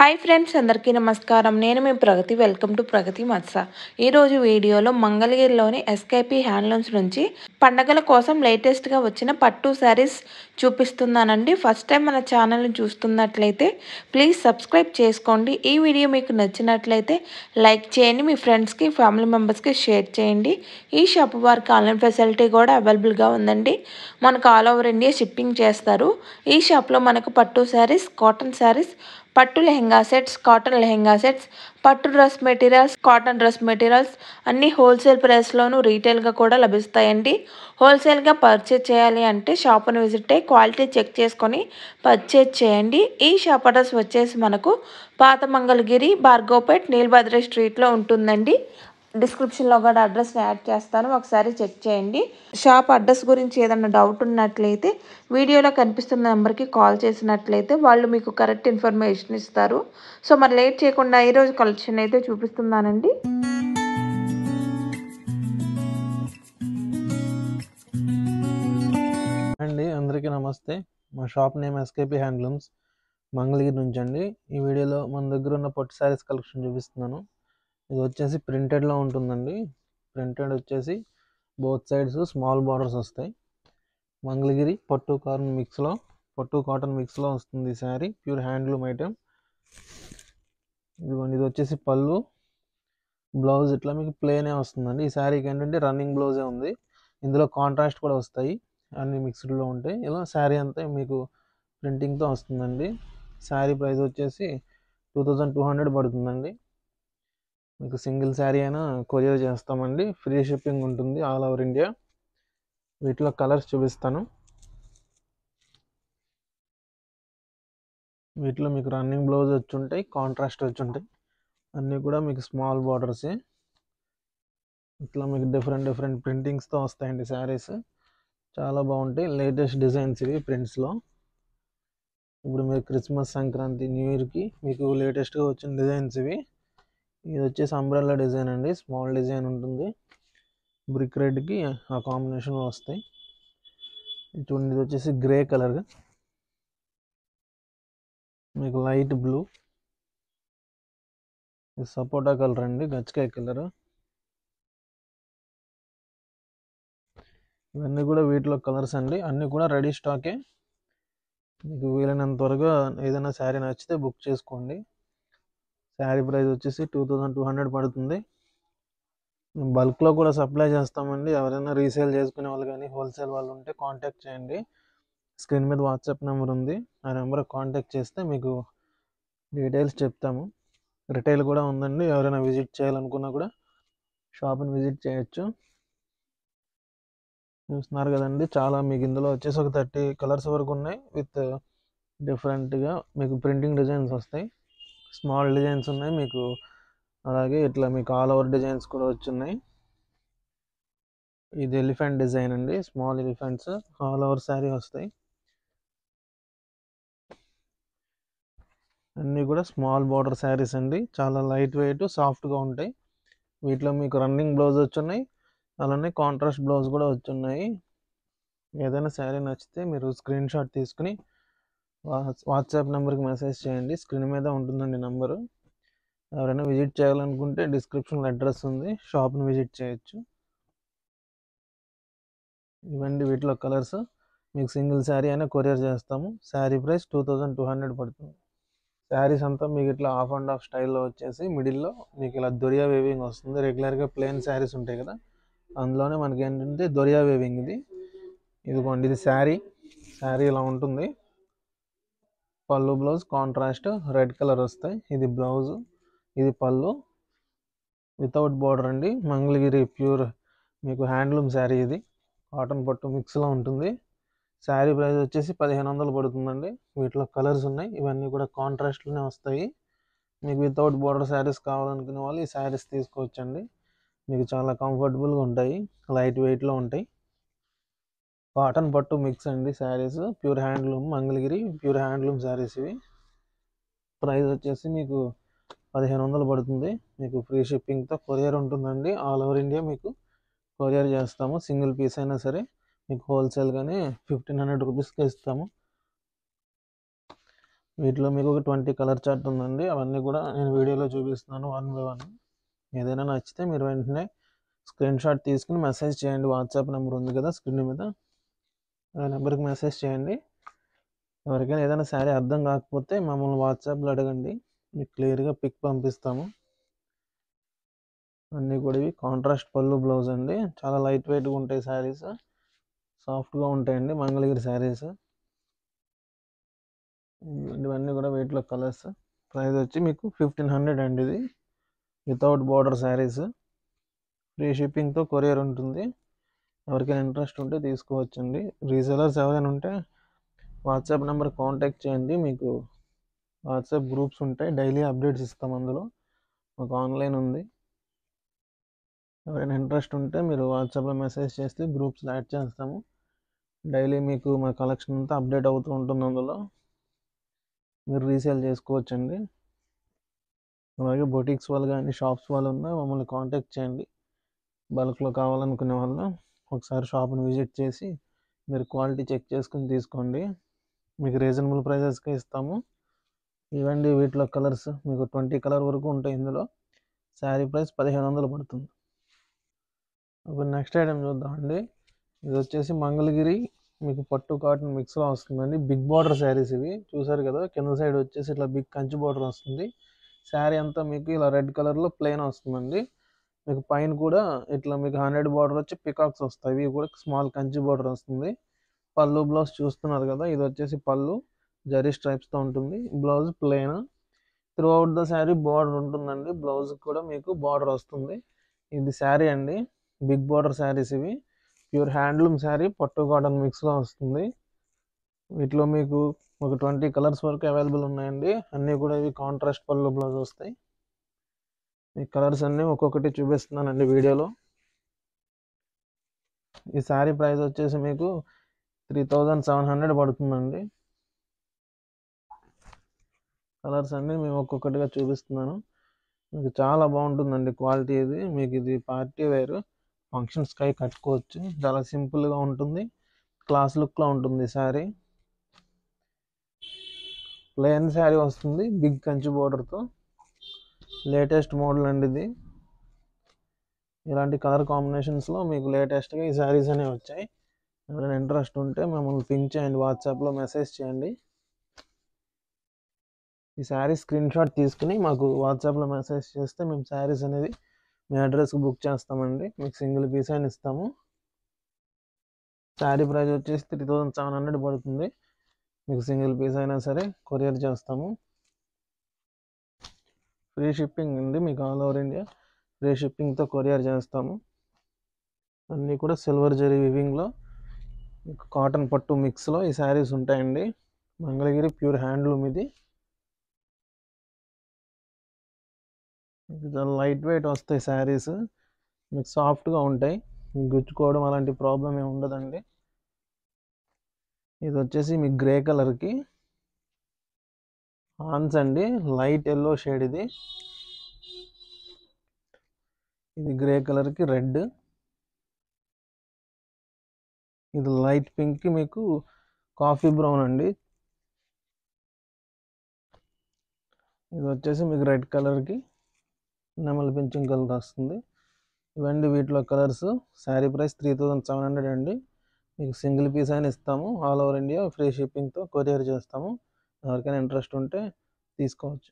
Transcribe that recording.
Hi friends, అందరికీ నమస్కారం. నేను మీ ప్రగతి. వెల్కమ్ టు ప్రగతి మత్స. ఈరోజు వీడియోలో మంగళగిరిలోని ఎస్కేపీ హ్యాండ్లూమ్స్ నుంచి పండగల కోసం లేటెస్ట్గా వచ్చిన పట్టు శారీస్ చూపిస్తున్నానండి. ఫస్ట్ టైం మన ఛానల్ని చూస్తున్నట్లయితే ప్లీజ్ సబ్స్క్రైబ్ చేసుకోండి. ఈ వీడియో మీకు నచ్చినట్లయితే లైక్ చేయండి, మీ ఫ్రెండ్స్కి ఫ్యామిలీ మెంబర్స్కి షేర్ చేయండి. ఈ షాప్ వారికి ఆన్లైన్ ఫెసిలిటీ కూడా అవైలబుల్గా ఉందండి. మనకు ఆల్ ఓవర్ ఇండియా షిప్పింగ్ చేస్తారు. ఈ షాప్లో మనకు పట్టు శారీస్, కాటన్ శారీస్, పట్టు lehenga sets, cotton lehenga sets, పట్టు dress materials, cotton dress materials అన్నీ హోల్సేల్ ప్రైస్లోనూ రీటైల్గా కూడా లభిస్తాయండి. హోల్సేల్గా పర్చేజ్ చేయాలి అంటే షాప్ని విజిట్ అయ్యి క్వాలిటీ చెక్ చేసుకొని పర్చేజ్ చేయండి. ఈ షాప్ అడ్రస్ వచ్చేసి మనకు పాత మంగళగిరి, భార్గవపేట్, నీలభద్ర స్ట్రీట్లో ఉంటుందండి. డిస్క్రిప్షన్లో కూడా అడ్రస్ని యాడ్ చేస్తాను, ఒకసారి చెక్ చేయండి. షాప్ అడ్రస్ గురించి ఏదైనా డౌట్ ఉన్నట్లయితే వీడియోలో కనిపిస్తున్న నెంబర్కి కాల్ చేసినట్లయితే వాళ్ళు మీకు కరెక్ట్ ఇన్ఫర్మేషన్ ఇస్తారు. సో మరి లేట్ చేయకుండా ఈరోజు కలెక్షన్ అయితే చూపిస్తున్నానండి. అండి అందరికీ నమస్తే. మా shop name SKP handlooms, Mangalagiri నుంచి అండి. ఈ వీడియోలో మన దగ్గర ఉన్న పట్టు శారీస్ కలెక్షన్ చూపిస్తున్నాను. ఇది వచ్చేసి ప్రింటెడ్లో ఉంటుందండి. ప్రింటెడ్ వచ్చేసి బోత్ సైడ్స్ స్మాల్ బార్డర్స్ వస్తాయి. మంగళగిరి పట్టు కాటన్ మిక్స్లో వస్తుంది ఈ శారీ. Pure handloom item. ఇదిగోండి, ఇది వచ్చేసి పళ్ళు, బ్లౌజ్ ఇట్లా మీకు ప్లేనే వస్తుందండి. ఈ శారీకి ఏంటంటే రన్నింగ్ బ్లౌజే ఉంది. ఇందులో కాంట్రాస్ట్ కూడా వస్తాయి, అన్ని మిక్స్డ్లో ఉంటాయి. ఇలా శారీ అంతా మీకు ప్రింటింగ్తో వస్తుందండి. శారీ ప్రైస్ వచ్చేసి 2200 పడుతుందండి. మీకు సింగిల్ శారీ అయినా కొరియర్ చేస్తామండి. ఫ్రీ షిప్పింగ్ ఉంటుంది ఆల్ ఓవర్ ఇండియా. వీటిలో కలర్స్ చూపిస్తాను. వీటిలో మీకు రన్నింగ్ బ్లౌజ్ వచ్చి ఉంటాయి, కాంట్రాస్ట్ వచ్చి ఉంటాయి. అన్నీ కూడా మీకు స్మాల్ బార్డర్సే. ఇట్లా మీకు డిఫరెంట్ ప్రింటింగ్స్తో వస్తాయండి శారీస్. చాలా బాగుంటాయి. లేటెస్ట్ డిజైన్స్ ఇవి ప్రింట్స్లో. ఇప్పుడు మీరు క్రిస్మస్, సంక్రాంతి, న్యూ ఇయర్కి మీకు లేటెస్ట్గా వచ్చిన డిజైన్స్ ఇవి. ఇది వచ్చేసి అంబ్రెల్లా డిజైన్ అండి. స్మాల్ డిజైన్ ఉంటుంది. బ్రిక్ రెడ్కి ఆ కాంబినేషన్లో వస్తాయి. చూడండి, ఇది వచ్చేసి గ్రే కలర్, మీకు లైట్ బ్లూ, ఇది సపోటా కలర్ అండి, గచ్చకాయ కలర్. ఇవన్నీ కూడా వీటిలో కలర్స్ అండి. అన్నీ కూడా రెడీ స్టాకే. మీకు వీలైనంత త్వరగా ఏదైనా శారీ నచ్చితే బుక్ చేసుకోండి. శారీ ప్రైస్ వచ్చేసి 2200 పడుతుంది. బల్క్లో కూడా సప్లై చేస్తామండి. ఎవరైనా రీసేల్ చేసుకునే వాళ్ళు కానీ హోల్సేల్ వాళ్ళు ఉంటే కాంటాక్ట్ చేయండి. స్క్రీన్ మీద వాట్సాప్ నెంబర్ ఉంది, ఆ నెంబర్కి కాంటాక్ట్ చేస్తే మీకు డీటెయిల్స్ చెప్తాము. రిటైల్ కూడా ఉందండి. ఎవరైనా విజిట్ చేయాలనుకున్నా కూడా షాప్ని విజిట్ చేయొచ్చు. చూస్తున్నారు కదండి, చాలా మీకు ఇందులో వచ్చేసి ఒక 30 కలర్స్ వరకు ఉన్నాయి. విత్ డిఫరెంట్గా మీకు ప్రింటింగ్ డిజైన్స్ వస్తాయి. స్మాల్ డిజైన్స్ ఉన్నాయి మీకు, అలాగే ఇట్లా మీకు ఆల్ ఓవర్ డిజైన్స్ కూడా వచ్చున్నాయి. ఇది ఎలిఫెంట్ డిజైన్ అండి, small elephants all over sari వస్తాయి. అన్నీ కూడా స్మాల్ బార్డర్ శారీస్ అండి. చాలా లైట్ వెయిట్, సాఫ్ట్గా ఉంటాయి. వీటిలో మీకు రన్నింగ్ బ్లౌజ్ వచ్చున్నాయి, అలానే కాంట్రాస్ట్ బ్లౌజ్ కూడా వచ్చున్నాయి. ఏదైనా శారీ నచ్చితే మీరు స్క్రీన్ షాట్ తీసుకుని వాట్సాప్ నెంబర్కి మెసేజ్ చేయండి. స్క్రీన్ మీద ఉంటుందండి నెంబరు. ఎవరైనా విజిట్ చేయాలనుకుంటే డిస్క్రిప్షన్లో అడ్రస్ ఉంది, షాప్ని విజిట్ చేయొచ్చు. ఇవన్నీ వీటిలో కలర్స్. మీకు సింగిల్ శారీ అయినా కొరియర్ చేస్తాము. శారీ ప్రైస్ 2200 పడుతుంది. శారీస్ అంతా మీకు ఇట్లా ఆఫ్ అండ్ ఆఫ్ స్టైల్లో వచ్చేసి మిడిల్లో మీకు ఇలా దొరియా వేవింగ్ వస్తుంది. రెగ్యులర్గా ప్లెయిన్ శారీస్ ఉంటాయి కదా, అందులోనే మనకి ఏంటంటే దొరియా వేవింగ్ ఇది. ఇదిగోండి, ఇది శారీ ఇలా ఉంటుంది. పళ్ళు బ్లౌజ్ కాంట్రాస్ట్ రెడ్ కలర్ వస్తాయి. ఇది బ్లౌజ్, ఇది పళ్ళు వితౌట్ బార్డర్ అండి. మంగళగిరి ప్యూర్ మీకు హ్యాండ్లూమ్ శారీ. ఇది కాటన్ పట్టు మిక్స్లో ఉంటుంది. శారీ ప్రైస్ వచ్చేసి 1500 పడుతుందండి. వీటిలో కలర్స్ ఉన్నాయి. ఇవన్నీ కూడా కాంట్రాస్ట్లోనే వస్తాయి. మీకు వితౌట్ బార్డర్ శారీస్ కావాలనుకునే వాళ్ళు ఈ శారీస్ తీసుకోవచ్చండి. మీకు చాలా కంఫర్టబుల్గా ఉంటాయి, లైట్ వెయిట్లో ఉంటాయి. కాటన్ పట్టు మిక్స్ అండి saris. Pure handloom, Mangalagiri pure handloom saris ఇవి. ప్రైస్ వచ్చేసి మీకు 1500 పడుతుంది. మీకు ఫ్రీ షిప్పింగ్తో కొరియర్ ఉంటుందండి. ఆల్ ఓవర్ ఇండియా మీకు కొరియర్ చేస్తాము. సింగిల్ పీస్ అయినా సరే మీకు హోల్సేల్గానే 1500 రూపీస్కి ఇస్తాము. వీటిలో మీకు ఒక 20 కలర్ చార్ట్ ఉందండి. అవన్నీ కూడా నేను వీడియోలో చూపిస్తున్నాను వన్ బై వన్. ఏదైనా నచ్చితే మీరు వెంటనే స్క్రీన్ షాట్ తీసుకుని మెసేజ్ చేయండి. వాట్సాప్ నెంబర్ ఉంది కదా స్క్రీన్ మీద, ఆ నెంబర్కి మెసేజ్ చేయండి. ఎవరికైనా ఏదైనా శారీ అర్థం కాకపోతే మమ్మల్ని వాట్సాప్లో అడగండి, మీకు క్లియర్గా పిక్ పంపిస్తాము. అన్నీ కూడా ఇవి కాంట్రాస్ట్ పళ్ళు బ్లౌజ్ అండి. చాలా లైట్ వెయిట్గా ఉంటాయి శారీస్, సాఫ్ట్గా ఉంటాయండి మంగళగిరి శారీస్. ఇవన్నీ కూడా వెయిట్లో కలర్స్. ప్రైస్ వచ్చి మీకు 1500 అండి. ఇది వితౌట్ బార్డర్ శారీస్, ఫ్రీ షిప్పింగ్తో కొరియర్ ఉంటుంది. ఎవరికైనా ఇంట్రెస్ట్ ఉంటే తీసుకోవచ్చండి. రీసెలర్స్ ఎవరైనా ఉంటే వాట్సాప్ నెంబర్ కాంటాక్ట్ చేయండి. మీకు వాట్సాప్ గ్రూప్స్ ఉంటాయి, డైలీ అప్డేట్స్ ఇస్తాం అందులో. మాకు ఆన్లైన్ ఉంది. ఎవరైనా ఇంట్రెస్ట్ ఉంటే మీరు వాట్సాప్లో మెసేజ్ చేస్తే గ్రూప్స్లో యాడ్ చేస్తాము. డైలీ మీకు మా కలెక్షన్ అంతా అప్డేట్ అవుతూ ఉంటుంది అందులో, మీరు రీసేల్ చేసుకోవచ్చండి. అలాగే బొటిక్స్ వాళ్ళు కానీ షాప్స్ వాళ్ళు ఉన్నా మమ్మల్ని కాంటాక్ట్ చేయండి. బల్క్లో కావాలనుకునే వాళ్ళు ఒకసారి షాప్ని విజిట్ చేసి మీరు క్వాలిటీ చెక్ చేసుకుని తీసుకోండి. మీకు రీజనబుల్ ప్రైజెస్కే ఇస్తాము. ఇవ్వండి వీటిలో కలర్స్, మీకు 20 కలర్ వరకు ఉంటాయి ఇందులో. శారీ ప్రైస్ 1500 పడుతుంది. ఇప్పుడు నెక్స్ట్ ఐటమ్ చూద్దామండి. ఇది వచ్చేసి మంగళగిరి మీకు పట్టు కాటన్ మిక్స్లో వస్తుందండి. బిగ్ బార్డర్ శారీస్ ఇవి చూసారు కదా, కింద సైడ్ వచ్చేసి ఇట్లా బిగ్ కంచి బార్డర్ వస్తుంది. శారీ అంతా మీకు ఇలా రెడ్ కలర్లో ప్లెయిన్ వస్తుందండి. మీకు పైన కూడా ఇట్లా మీకు 100 బార్డర్ వచ్చి పికాక్స్ వస్తాయి. ఇవి కూడా స్మాల్ కంచి బార్డర్ వస్తుంది. పళ్ళు బ్లౌజ్ చూస్తున్నారు కదా, ఇది వచ్చేసి పళ్ళు జరీ స్ట్రైప్స్తో ఉంటుంది. Blouse plain. Through out the sari border ఉంటుందండి. బ్లౌజ్ కూడా మీకు బార్డర్ వస్తుంది. ఇది శారీ అండి, బిగ్ బార్డర్ శారీస్ ఇవి. ప్యూర్ హ్యాండ్లూమ్ శారీ, పట్టు కాటన్ మిక్స్లో వస్తుంది. వీటిలో మీకు ఒక 20 కలర్స్ వరకు అవైలబుల్ ఉన్నాయండి. అన్నీ కూడా ఇవి కాంట్రాస్ట్ పళ్ళు బ్లౌజ్ వస్తాయి. ఈ కలర్స్ అన్నీ ఒక్కొక్కటి చూపిస్తున్నానండి వీడియోలో. ఈ శారీ ప్రైస్ వచ్చేసి మీకు 3700 పడుతుందండి. కలర్స్ అన్నీ మేము ఒక్కొక్కటిగా చూపిస్తున్నాను. మీకు చాలా బాగుంటుందండి క్వాలిటీ. ఇది మీకు ఇది పార్టీ వేర్ ఫంక్షన్స్కి కట్టుకోవచ్చు. చాలా సింపుల్గా ఉంటుంది, క్లాస్ లుక్లో ఉంటుంది శారీ. ప్లెయిన్ శారీ వస్తుంది బిగ్ కంచి బోర్డర్తో. లేటెస్ట్ మోడల్ అండి ఇది. ఇలాంటి కలర్ కాంబినేషన్స్లో మీకు లేటెస్ట్గా ఈ శారీస్ అనేవి వచ్చాయి. ఎవరైనా ఇంట్రెస్ట్ ఉంటే మమ్మల్ని పింక్ చేయండి, వాట్సాప్లో మెసేజ్ చేయండి. ఈ శారీ స్క్రీన్ షాట్ తీసుకుని మాకు వాట్సాప్లో మెసేజ్ చేస్తే మేము శారీస్ అనేది మీ అడ్రస్కి బుక్ చేస్తామండి. మీకు సింగిల్ పీస్ అయినా ఇస్తాము. శారీ ప్రైస్ వచ్చేసి 3700 పడుతుంది. మీకు సింగిల్ పీస్ అయినా సరే కొరియర్ చేస్తాము. ఫ్రీ షిప్పింగ్ ఉంది, మీకు ఆల్ ఓవర్ ఇండియా ఫ్రీ షిప్పింగ్తో కొరియర్ చేస్తాము. అన్నీ కూడా సిల్వర్ జరీ వివింగ్లో మీకు కాటన్ పట్టు మిక్స్లో ఈ శారీస్ ఉంటాయండి. మంగళగిరి ప్యూర్ హ్యాండ్లూమ్ ఇది. లైట్ వెయిట్ వస్తాయి శారీస్, మీకు సాఫ్ట్గా ఉంటాయి, మీకు గుచ్చుకోవడం అలాంటి ప్రాబ్లం ఏమి ఉండదండి. ఇది వచ్చేసి మీకు గ్రే కలర్కి హాన్స్ అండి, లైట్ ఎల్లో షేడ్ ఇది. ఇది గ్రే కలర్కి రెడ్. ఇది లైట్ పింక్కి మీకు కాఫీ బ్రౌన్ అండి. ఇది వచ్చేసి మీకు రెడ్ కలర్కి నెమలి పింఛన్ కలర్ వస్తుంది. ఇవన్నీ వీటిలో కలర్స్. శారీ ప్రైస్ 3700 అండి. మీకు సింగిల్ పీస్ అయినా ఇస్తాము. ఆల్ ఓవర్ ఇండియా ఫ్రీ షిప్పింగ్తో కొరియర్ చేస్తాము. ఎవరికైనా ఇంట్రెస్ట్ ఉంటే తీసుకోవచ్చు.